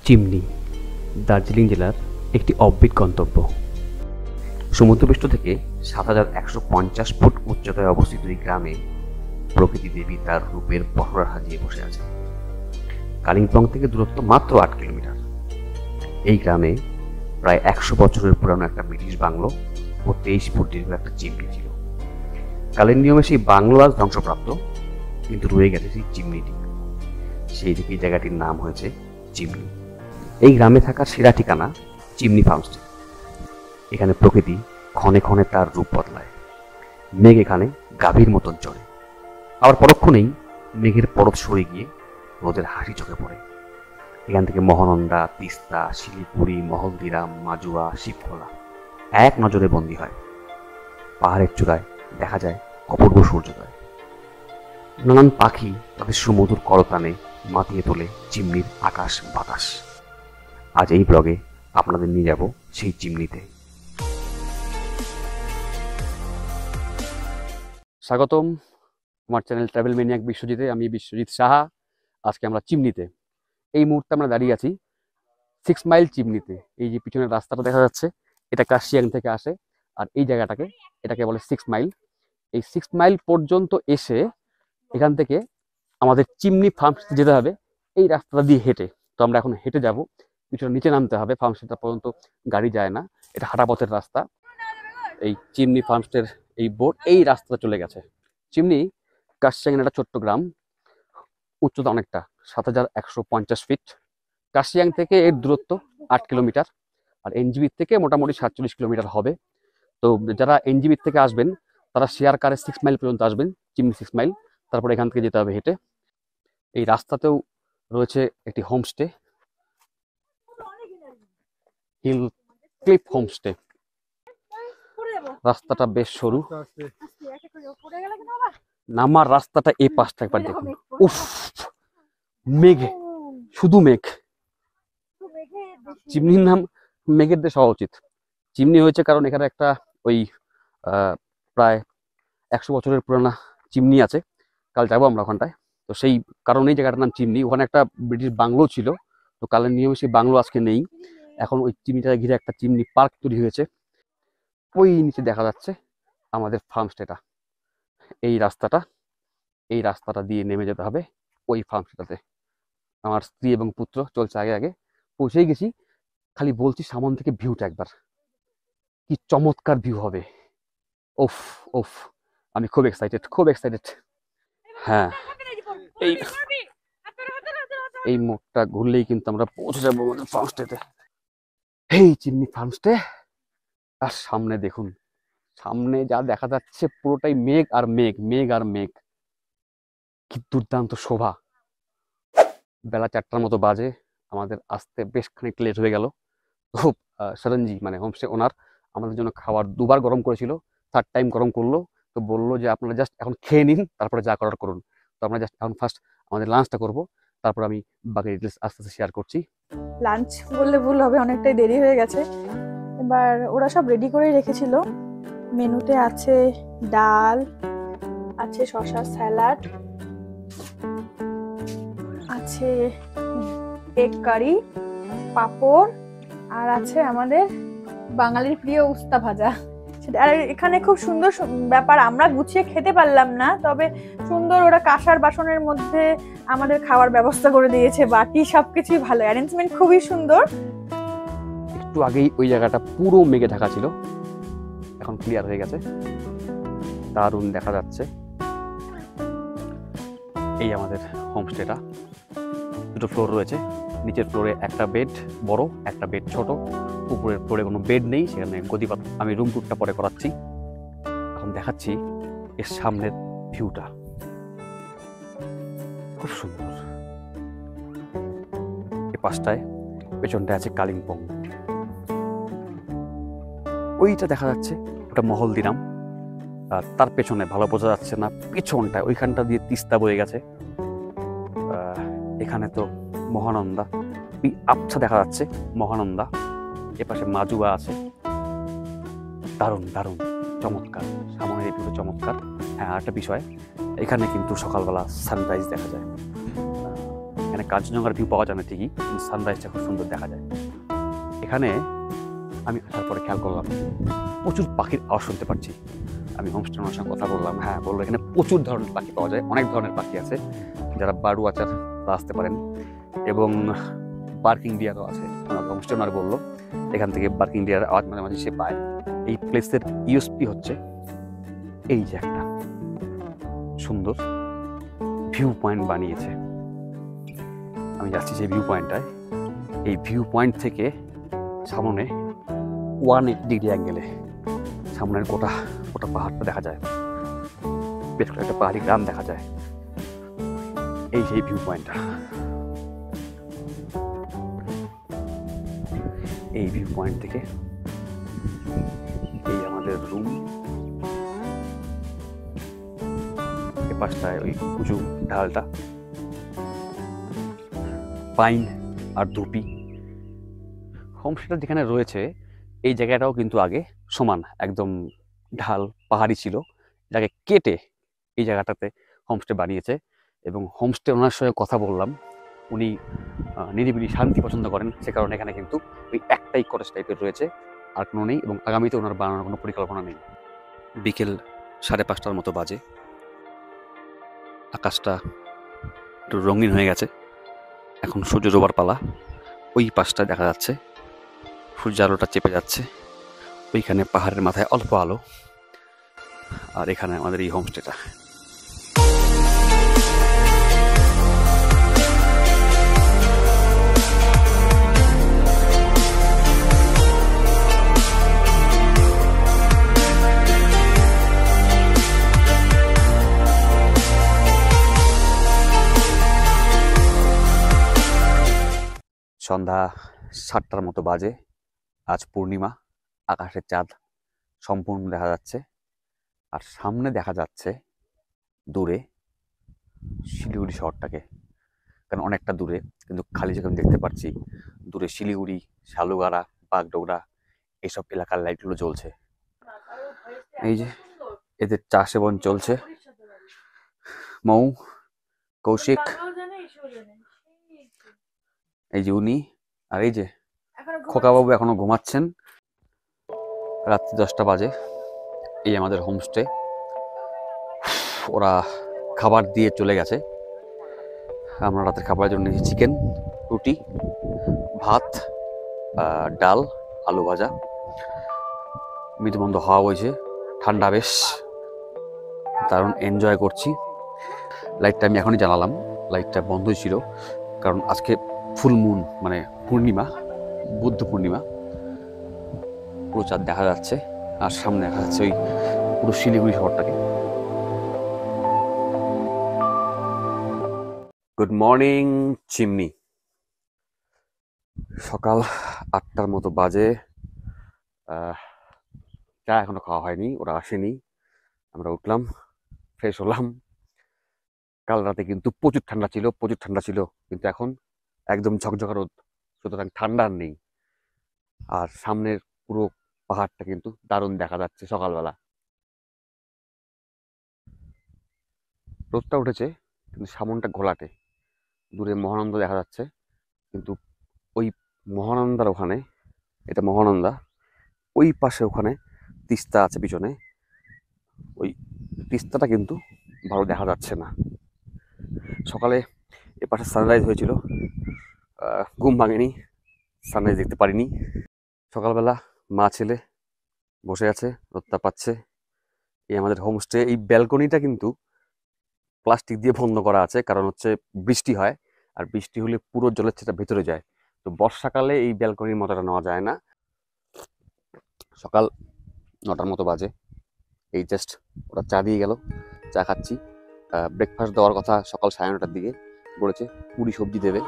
Chimney Darjeeling জেলার একটি অব্বিট গন্তব্য। সমুদ্রপৃষ্ঠ থেকে ৭,১৫০ ফুট উচ্চতায় অবস্থিত এই গ্রামে প্রকৃতি দেবী তার রূপের পসরা সাজিয়ে বসে আছে। কালিম্পং থেকে দূরত্ব মাত্র ৮ কিলোমিটার। এই গ্রামে প্রায় ১০০ বছরের পুরানো একটা ব্রিটিশ বাংলো ও ২৩ ফুট দীর্ঘ একটা চিমনি ছিল। কালের নিয়মে সেই বাংলো আজ ধ্বংসপ্রাপ্ত, কিন্তু রয়ে গেছে সেই চিমনিটি। সেই থেকে এই জায়গাটির নাম হয়েছে চিমনি। এই গ্রামে থাকার সেরা ঠিকানা চিমনি ফার্মস্টে। এখানে প্রকৃতি ক্ষণে ক্ষণে তার রূপ বদলায়। মেঘ এখানে গাভীর মতন চড়ে, আবার পরক্ষণেই মেঘের পরত সরে গিয়ে রোদের হাসি চোখে পড়ে। এখান থেকে মহানন্দা, তিস্তা, শিলিগুড়ি, মহলদিরাম, মাজুয়া, শিবখোলা এক নজরে বন্দী হয়। পাহাড়ের চূড়ায় দেখা যায় অপূর্ব সূর্যোদয়। নানান পাখি তাদের সুমধুর করতানে মাতিয়ে তোলে চিমনির আকাশ বাতাস। আজ এই ব্লগে আপনাদের নিয়ে যাব সেই চিমনিতে। স্বাগতম আমার চ্যানেল ট্রাভেল ম্যানিয়াক বিশ্বজিতে। আমি বিশ্বজিৎ সাহা। আজকে আমরা চিমনিতে, এই মুহূর্তে আমরা দাঁড়িয়ে আছি 6 মাইল চিমনিতে। এই যে পিছনের রাস্তাটা দেখা যাচ্ছে, এটা কাশিয়াং থেকে আসে, আর এই জায়গাটাকে এটাকে বলে 6 মাইল। এই 6 মাইল পর্যন্ত এসে এখান থেকে আমাদের চিমনি ফার্মস্টে যেতে হবে এই রাস্তাটা দিয়ে হেঁটে। তো আমরা এখন হেঁটে যাব, পিছনে নিচে নামতে হবে। ফার্মস্টেটা পর্যন্ত গাড়ি যায় না, এটা হাঁটা পথের রাস্তা। এই চিমনি ফার্মস্টের এই বোর্ড এই রাস্তাটা চলে গেছে। চিমনি কাশিয়াং একটা ছোট্ট গ্রাম, উচ্চতা অনেকটা ৭,১৫০ ফিট। কাশিয়াং থেকে এর দূরত্ব ৮ কিলোমিটার, আর এনজিবি থেকে মোটামুটি ৪৭ কিলোমিটার হবে। তো যারা এনজিবি থেকে আসবেন তারা শেয়ার কারে 6 মাইল পর্যন্ত আসবেন, চিমনি 6 মাইল। তারপর এখান থেকে যেতে হবে হেঁটে। এই রাস্তাতেও রয়েছে একটি হোমস্টে, হিল ক্লিফ হোমস্টে। রাস্তাটা বেশ সরু, নামার রাস্তাটা এই পাশটা একবার দেখুন। উফ, মেঘ, শুধু মেঘ। চিমনির নাম মেঘের দেশ হওয়া উচিত। চিমনি হয়েছে কারণ এখানে একটা ওই প্রায় ১০০ বছরের পুরানা চিমনি আছে। কাল যাবো আমরা ওখানটায়। তো সেই কারণেই জায়গাটার নাম চিমনি। ওখানে একটা ব্রিটিশ বাংলো ছিল, তো কালের নিয়মে সেই বাংলো আজকে নেই। এখন ওই চিমনিটাকে ঘিরে একটা চিমনি পার্ক তৈরি হয়েছে। ওই নিচে দেখা যাচ্ছে আমাদের ফার্মস্টেটা। এই রাস্তাটা দিয়ে নেমে যেতে হবে ওই ফার্মস্টেটাতে। আমার স্ত্রী এবং পুত্র চলছে আগে আগে। পৌঁছেই গেছি, খালি বলছি সামন থেকে ভিউটা একবার, কি চমৎকার ভিউ হবে। ওফ ওফ, আমি খুব এক্সাইটেড। হ্যাঁ, এই মোড়টা ঘুরলেই কিন্তু আমরা পৌঁছে যাবো আমাদের ফার্মস্টেতে। এই চিমনি ফার্মস্টে। আর সামনে দেখুন, সামনে যা দেখা যাচ্ছে পুরোটাই মেঘ আর মেঘ। কি দুর্দান্ত শোভা। বেলা 4টার মতো বাজে, আমাদের আসতে বেশ খানিক লেট হয়ে গেল। খুব সরঞ্জি মানে হোমস্টে ওনার আমাদের জন্য খাবার 2বার গরম করেছিল, 3rd টাইম গরম করলো। তো বললো যে আপনারা জাস্ট এখন খেয়ে নিন, তারপরে যা করার করুন। তো আমরা জাস্ট এখন ফার্স্ট আমাদের লাঞ্চটা করব, তারপর আমি বাকি ডিটেলস আস্তে আস্তে শেয়ার করছি। লাঞ্চ বললে ভুল হবে, অনেকটাই দেরি হয়ে গেছে। এবার ওরা সব রেডি করেই রেখেছিল। মেনুতে আছে ডাল, আছে শসার স্যালাড, আছে এগ কারি, পাঁপড়, আর আছে আমাদের বাঙালির প্রিয় উস্তা ভাজা। আর এখানে খুব সুন্দর ব্যাপার, আমরা গুছিয়ে খেতে পারলাম না, তবে সুন্দর ওরা কাঁসার বাসনের মধ্যে আমাদের খাওয়ার ব্যবস্থা করে দিয়েছে। বাটি সবকিছুই ভালো, অ্যারেঞ্জমেন্ট খুবই সুন্দর। একটু আগেই ওই জায়গাটা পুরো মেঘে ঢাকা ছিল, এখন ক্লিয়ার হয়ে গেছে, দারুণ দেখা যাচ্ছে। এই আমাদের হোমস্টেটা, 2টো ফ্লোর রয়েছে। নিচের ফ্লোরে একটা বেড বড়, একটা বেড ছোট। উপরের ফ্লোরে কোনো বেড নেই, সেখানে গদিপাত। আমি রুম টুরটা পরে করাচ্ছি। এখন দেখাচ্ছি এর সামনের ভিউটা, খুব সুন্দর। এ পাশটায় পেছনটায় আছে কালিম্পং। ওইটা দেখা যাচ্ছে, ওটা মহলদিরাম। আর তার পেছনে ভালো বোঝা যাচ্ছে না, পিছনটায় ওইখানটা দিয়ে তিস্তা বয়ে গেছে। এখানে তো মহানন্দা, আবছা দেখা যাচ্ছে মহানন্দা। এপাশে মাজুয়া আছে। দারুণ চমৎকার, সামনের এই ভিউটা চমৎকার। হ্যাঁ, আরেকটা বিষয়, এখানে কিন্তু সকালবেলা সানরাইজ দেখা যায়। এখানে কাঞ্চনজঙ্ঘার ভিউ পাওয়া যায় না ঠিকই, কিন্তু সানরাইজটা খুব সুন্দর দেখা যায়। এখানে আমি আসার পরে খেয়াল করলাম প্রচুর পাখির আওয়াজ শুনতে পাচ্ছি। আমি হোমস্টের ওনার সঙ্গে কথা বললাম, হ্যাঁ বললো এখানে প্রচুর ধরনের পাখি পাওয়া যায়, অনেক ধরনের পাখি আছে, যারা বার্ড ওয়াচার তারা আসতে পারেন। এবং বার্কিং ডিয়ারও আছে, আমাকে হোমস্টে ওনার বললো এখান থেকে বার্কিং ডিয়ার আওয়াজ মাঝে মাঝে সে পায়। এই প্লেসের ইউএসপি হচ্ছে এই যে একটা সুন্দর ভিউ পয়েন্ট বানিয়েছে। আমি যাচ্ছি সেই ভিউ পয়েন্টটায়। এই ভিউ পয়েন্ট থেকে সামনে 180 ডিগ্রি অ্যাঙ্গেলে সামনের গোটা গোটা পাহাড়টা দেখা যায়, বেশ করে একটা পাহাড়ি গ্রাম দেখা যায়। এই সেই ভিউ পয়েন্টটা, এই ভিউ পয়েন্ট থেকে এই আমাদের রুম, এ পাশটায় ওই উঁচু ঢালটা, পাইন আর ধুপি। হোমস্টেটা যেখানে রয়েছে এই জায়গাটাও কিন্তু আগে সমান একদম ঢাল পাহাড়ি ছিল, এটাকে কেটে এই জায়গাটাতে হোমস্টে বানিয়েছে। এবং হোমস্টে ওনার সঙ্গে কথা বললাম, উনি নিরিবিলি শান্তি পছন্দ করেন, সে কারণে এখানে কিন্তু ওই একটাই কটেজ টাইপের রয়েছে, আর কোনো নেই। এবং আগামীতে ওনার বানানোর কোনো পরিকল্পনা নেই। বিকেল 5:30টার মতো বাজে, আকাশটা একটু রঙিন হয়ে গেছে, এখন সূর্য ডোবার পালা। ওই পাশটা দেখা যাচ্ছে সূর্য আলোটা চেপে যাচ্ছে, ওইখানে পাহাড়ের মাথায় অল্প আলো, আর এখানে আমাদের এই হোমস্টেটা। সন্ধ্যা 7টার মতো বাজে, আজ পূর্ণিমা, আকাশের চাঁদ সম্পূর্ণ দেখা যাচ্ছে। আর সামনে দেখা যাচ্ছে দূরে শিলিগুড়ি শহরটাকে, কারণ অনেকটা দূরে, কিন্তু খালি চোখে আমি দেখতে পাচ্ছি দূরে শিলিগুড়ি, শালুগাড়া, বাগডোগরা এইসব এলাকার লাইটগুলো জ্বলছে। এই যে এদের চা সেবন চলছে, মৌ, কৌশিক, এই যে উনি, আর এই যে খোকাবাবু এখনো ঘুমাচ্ছেন। রাত্রি 10টা বাজে, এই আমাদের হোমস্টে। ওরা খাবার দিয়ে চলে গেছে। আমরা রাতের খাবারের জন্য নিয়েছি চিকেন, রুটি, ভাত, ডাল, আলু ভাজা। মৃদুমন্দ হাওয়া বইছে, ঠান্ডা বেশ, দারুণ এনজয় করছি। লাইটটা আমি এখনই জ্বালালাম, লাইটটা বন্ধই ছিল, কারণ আজকে ফুল মুন, মানে পূর্ণিমা, বুদ্ধ পূর্ণিমা, পুরো চাঁদ দেখা যাচ্ছে। আর সামনে দেখা যাচ্ছে ওই পুরো শিলিগুড়ি শহরটাকে। Good morning chimney. সকাল 8টার মতো বাজে, চা এখনো খাওয়া হয়নি, ওরা আসেনি। আমরা উঠলাম, ফ্রেশ হলাম। কাল রাতে কিন্তু প্রচুর ঠান্ডা ছিল, কিন্তু এখন একদম ঝকঝকা রোদ, সুতরাং ঠান্ডা আর নেই। আর সামনের পুরো পাহাড়টা কিন্তু দারুণ দেখা যাচ্ছে সকালবেলা। রোদটা উঠেছে কিন্তু সামনটা ঘোলাটে, দূরে মহানন্দা দেখা যাচ্ছে, কিন্তু ওই মহানন্দার ওখানে, এটা মহানন্দা, ওই পাশে ওখানে তিস্তা আছে পিছনে, ওই তিস্তাটা কিন্তু ভালো দেখা যাচ্ছে না। সকালে এ পাশে সানরাইজ হয়েছিল, ঘুম ভাঙেনি, সানরাইজ দেখতে পারিনি। সকালবেলা মা ছেলে বসে আছে, রোদটা পাচ্ছে। এই আমাদের হোমস্টে, এই ব্যালকনিটা কিন্তু প্লাস্টিক দিয়ে বন্ধ করা আছে, কারণ হচ্ছে বৃষ্টি হয়, আর বৃষ্টি হলে পুরো জলের ছেটা ভেতরে যায়। তো বর্ষাকালে এই ব্যালকনির মজাটা নেওয়া যায় না। সকাল 9টার মতো বাজে, এই জাস্ট ওরা চা দিয়ে গেল, চা খাচ্ছি। ব্রেকফাস্ট দেওয়ার কথা সকাল 9:30টার দিকে বলেছে, পুরি সবজি দেবে।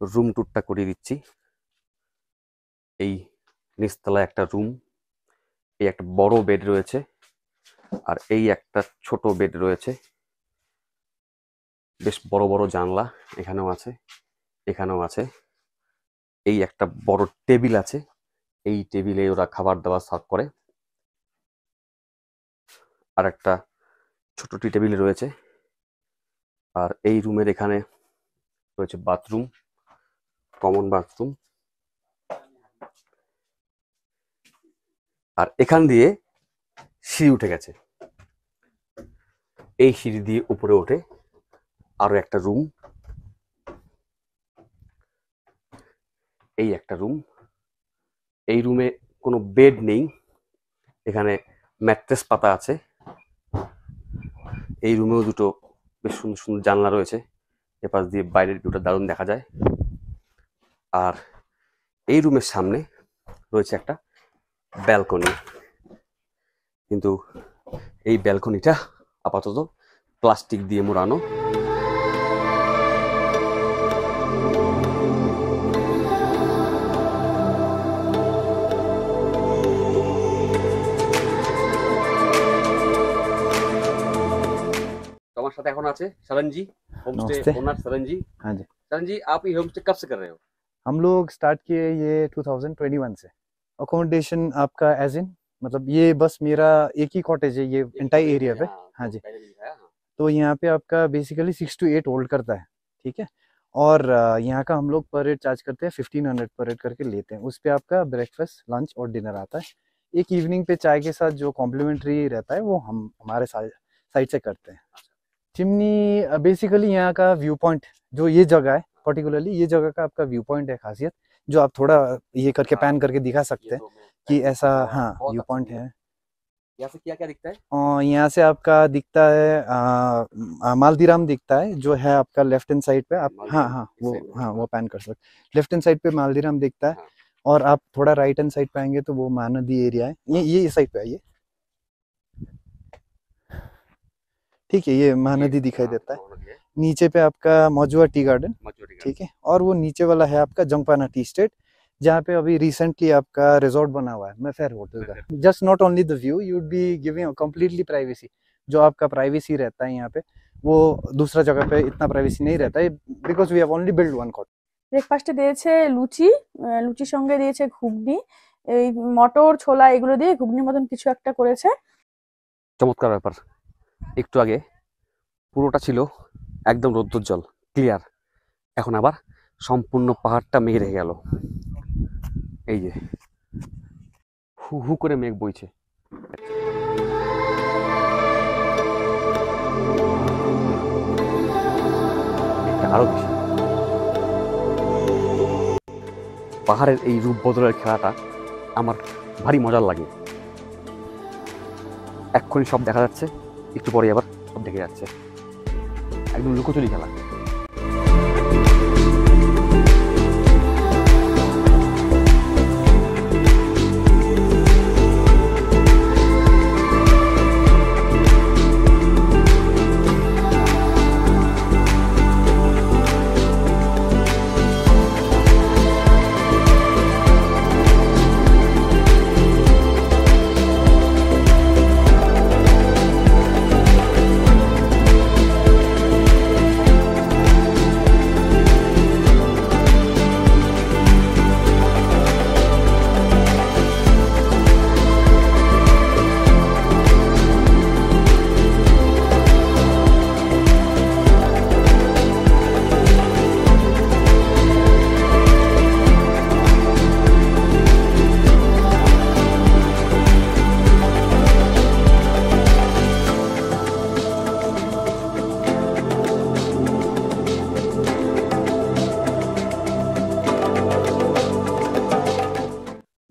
রুম ট্যুরটা করিয়ে দিচ্ছি। এই নিচতলায় একটা রুম, এই একটা বড় বেড রয়েছে, আর এই একটা ছোট বেড রয়েছে। বেশ বড় বড় জানলা এখানেও আছে, এখানেও আছে। এই একটা বড় টেবিল আছে, এই টেবিলে ওরা খাবার দাবার সার্ভ করে। আর একটা ছোট টি টেবিল রয়েছে। আর এই রুমের এখানে রয়েছে বাথরুম, কমন বাথরুম। আর এখান দিয়ে সিঁড়ি উঠে গেছে, এই সিঁড়ি দিয়ে উপরে ওঠে আরো একটা রুম। এই একটা রুম, এই রুমে কোনো বেড নেই, এখানে ম্যাট্রেস পাতা আছে। এই রুমেও দুটো বেশ সুন্দর সুন্দর জানলা রয়েছে, এপাশ দিয়ে বাইরের ভিউটা দারুণ দেখা যায়। আর এই রুমের সামনে রয়েছে একটা ব্যালকনি, কিন্তু এই ব্যালকনিটা আপাতত প্লাস্টিক দিয়ে মোড়ানো। আমার সাথে এখন আছে शरण जी, होमस्टे नमस्ते। ओनर शरण जी। हाँ जी, शरण जी, आप ये होमस्टे कब से कर रहे हो? हम लोग स्टार्ट किए ये 2021 से। अकोमोडेशन आपका एज इन मतलब ये बस मेरा एक ही कॉटेज है ये इंटायर एरिया पे। हाँ जी, तो यहाँ पे आपका बेसिकली 6 to 8 होल्ड करता है, ठीक है। और यहाँ का हम लोग पर हेड चार्ज करते हैं 1500 पर हेड करके लेते हैं। उस पे आपका ब्रेकफास्ट, लंच और डिनर आता है। एक इवनिंग पे चाय के साथ जो कॉम्प्लीमेंट्री रहता है वो हम हमारे साइड से करते हैं। चिमनी बेसिकली यहाँ का व्यू पॉइंट जो ये जगह है, पर्टिकुलरली ये जगह का आपका व्यू पॉइंट है खासियत, जो आप थोड़ा ये करके पैन करके दिखा सकते हैं कि ऐसा हाँ व्यू पॉइंट है। यहाँ से क्या क्या दिखता है? और यहाँ से आपका दिखता है मालदीराम दिखता है, जो है आपका लेफ्ट हैंड साइड पे आप हाँ हाँ वो पैन कर सकते, लेफ्ट हैंड साइड पे मालदीराम दिखता है। और आप थोड़ा राइट हैंड साइड पे आएंगे तो वो महानदी एरिया है, ये साइड पे आइए, ठीक है, ये महानदी दिखाई देता है। नीचे पे आपका मौजुआ टी गार्डन, ठीक है। और वो नीचे वाला है आपका जंगपाना टी स्टेट, जहाँ पे अभी रिसेंटली आपका रिजॉर्ट बना हुआ है मैफेयर होटल का। Just not only the view, you would be giving completely privacy. जो आपका प्राइवेसी रहता है यहाँ पे वो दूसरा जगह पे इतना प्राइवेसी नहीं रहता है, because we have only build one cot. ব্রেকফাস্টে দিয়েছে লুচি, লুচির সঙ্গে দিয়েছে ঘুগনি, এই মটর ছোলা এগুলো দিয়ে ঘুগনির মতন কিছু একটা করেছে। চমৎকার ব্যাপার। একটু আগে পুরোটা ছিল একদম রৌদ্রোজ্জ্বল ক্লিয়ার, এখন আবার সম্পূর্ণ পাহাড়টা মেঘে রেখে গেল। এই যে হু হু করে মেঘ বইছে। আরো বেশি পাহাড়ের এই রূপ বদলের খেলাটা আমার ভারী মজার লাগে। এক্ষুনি সব দেখা যাচ্ছে, একটু পরে আবার সব দেখে যাচ্ছে, একদম লুকোচুরি খেলা।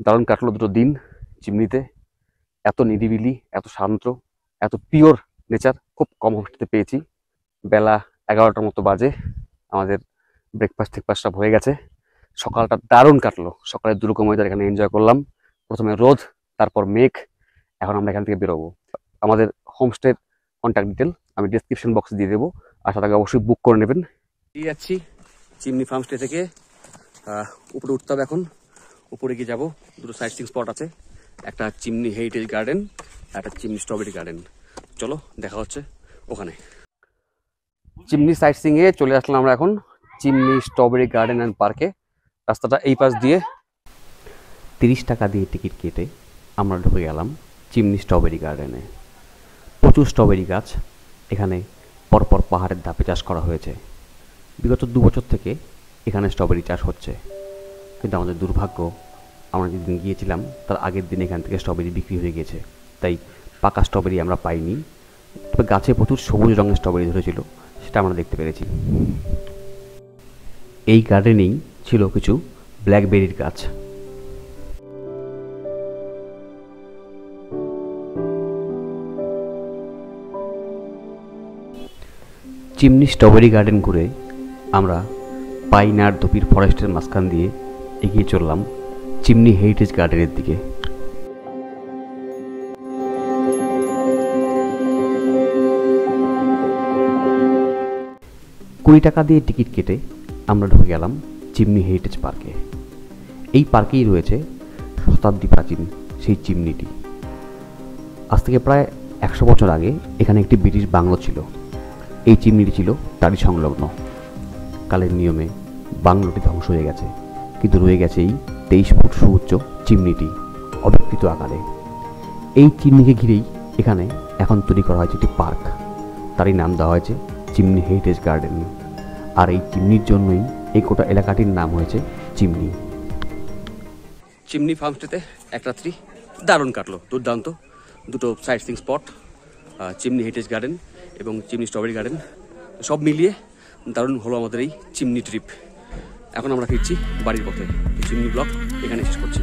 দারুণ কাটলো দুটো দিন চিমনিতে। এত নিরিবিলি, এত শান্ত, এত পিওর নেচার খুব কম হোমস্টেতে পেয়েছি। বেলা 11টার মতো বাজে, আমাদের ব্রেকফাস্ট সব হয়ে গেছে। সকালটা দারুণ কাটলো, সকালের দুরকম ওয়েদার এখানে এনজয় করলাম। প্রথমে রোদ, তারপর মেঘ। এখন আমরা এখান থেকে বেরোবো। আমাদের হোমস্টের কন্ট্যাক্ট ডিটেল আমি ডিসক্রিপশন বক্সে দিয়ে দেবো, আর সাথে অবশ্যই বুক করে নেবেন। যাচ্ছি চিমনি ফার্ম স্টে থেকে উপরে উঠতে হবে এখন। উপরে গিয়ে যাবো, দুটো সাইট সিইং স্পট আছে, একটা চিমনি হেরিটেজ গার্ডেন, একটা চিমনি স্ট্রবেরি গার্ডেন। চলো দেখা হচ্ছে ওখানে। চিমনি সাইট সিইংয়ে চলে আসলাম আমরা এখন চিমনি স্ট্রবেরি গার্ডেন অ্যান্ড পার্কে। রাস্তাটা এই পাশ দিয়ে। 30 টাকা দিয়ে টিকিট কেটে আমরা ঢুকে গেলাম চিমনি স্ট্রবেরি গার্ডেনে। প্রচুর স্ট্রবেরি গাছ এখানে পরপর পাহাড়ের ধাপে চাষ করা হয়েছে। বিগত 2 বছর থেকে এখানে স্ট্রবেরি চাষ হচ্ছে, কিন্তু আমাদের দুর্ভাগ্য, আমরা যেদিন গিয়েছিলাম তার আগের দিন এখান থেকে স্ট্রবেরি বিক্রি হয়ে গেছে, তাই পাকা স্ট্রবেরি আমরা পাইনি। তবে গাছে প্রচুর সবুজ রঙের স্ট্রবেরি ধরেছিল, সেটা আমরা দেখতে পেরেছি। এই গার্ডেনেই ছিল কিছু ব্ল্যাকবেরির গাছ। চিমনি স্ট্রবেরি গার্ডেন ঘুরে আমরা পাইন আর দপির ফরেস্টের মাঝখান দিয়ে এগিয়ে চললাম চিমনি হেরিটেজ গার্ডেনের দিকে। 20 টাকা দিয়ে টিকিট কেটে আমরা ঢুকে গেলাম চিমনি হেরিটেজ পার্কে। এই পার্কেই রয়েছে শতাব্দী প্রাচীন সেই চিমনিটি। আজ থেকে প্রায় 100 বছর আগে এখানে একটি ব্রিটিশ বাংলো ছিল। এই চিমনিটি ছিল তারই সংলগ্ন। কালের নিয়মে বাংলোটি ধ্বংস হয়ে গেছে, কিন্তু রয়ে গেছে এই 23 ফুট সুউচ্চ চিমনিটি অবিকৃত আকারে। এই চিমনিকে ঘিরেই এখানে এখন তৈরি করা হয়েছে একটি পার্ক, তারই নাম দেওয়া হয়েছে চিমনি হেরিটেজ গার্ডেন। আর এই চিমনির জন্যই এই গোটা এলাকাটির নাম হয়েছে চিমনি। চিমনি ফার্মস্টেতে এক রাত্রি দারুণ কাটলো, দুর্দান্ত। দুটো site seeing spot, chimney heritage garden এবং চিমনি স্ট্রবেরি গার্ডেন, সব মিলিয়ে দারুণ হলো আমাদের এই চিমনি ট্রিপ। এখন আমরা ফিরছি বাড়ির পথে। চিমনি ব্লগ এখানে শেষ করছি।